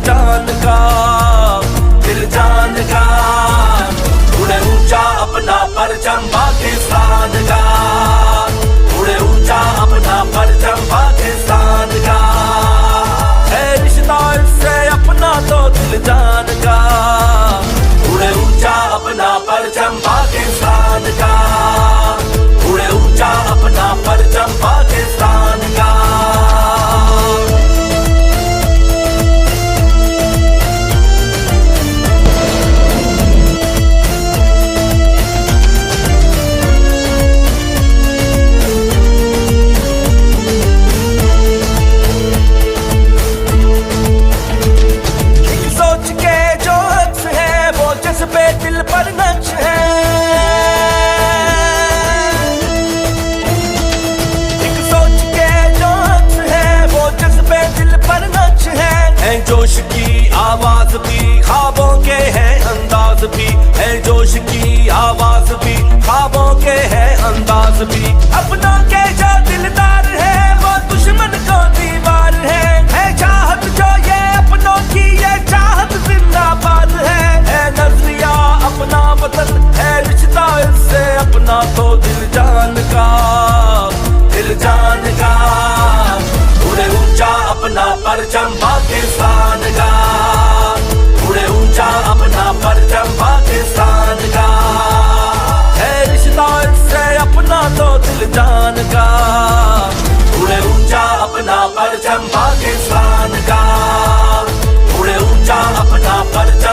जान का, दिल जान का। उड़े ऊंचा अपना परचम पाकिस्तान का, उड़े ऊंचा अपना परचम पाकिस्तान का। है रिश्ता इससे अपना तो दिल जान का, उड़े ऊंचा अपना परचम पाकिस्तान का, उड़े ऊंचा अपना परचम पाकिस्तान का। सोच के जो अक्स है वो जज्बे दिल पर नक्श है। एक सोच के जो अक्स है वो जज्बे दिल पर नक्श है जोश की आवाज भी, ख्वाबों के है अंदाज भी, है जोश की आवाज भी, ख्वाबों के है अंदाज भी। अपनों के जो दिलदार है वो दुश्मन को दीवार है चाहत जो ये अपनों की, ये चाहत जिंदाबाद है नजरिया अपना वतन, है रिश्ता इससे अपना तो दिल जान का, दिल जान का। उड़े ऊंचा अपना परचम पाकिस्तान का, उड़े ऊंचा अपना परचम पाकिस्तान का। है रिश्ता इससे अपना तो दिल जान का, उड़े ऊंचा अपना परचम पाकिस्तान का, उड़े ऊंचा अपना परचम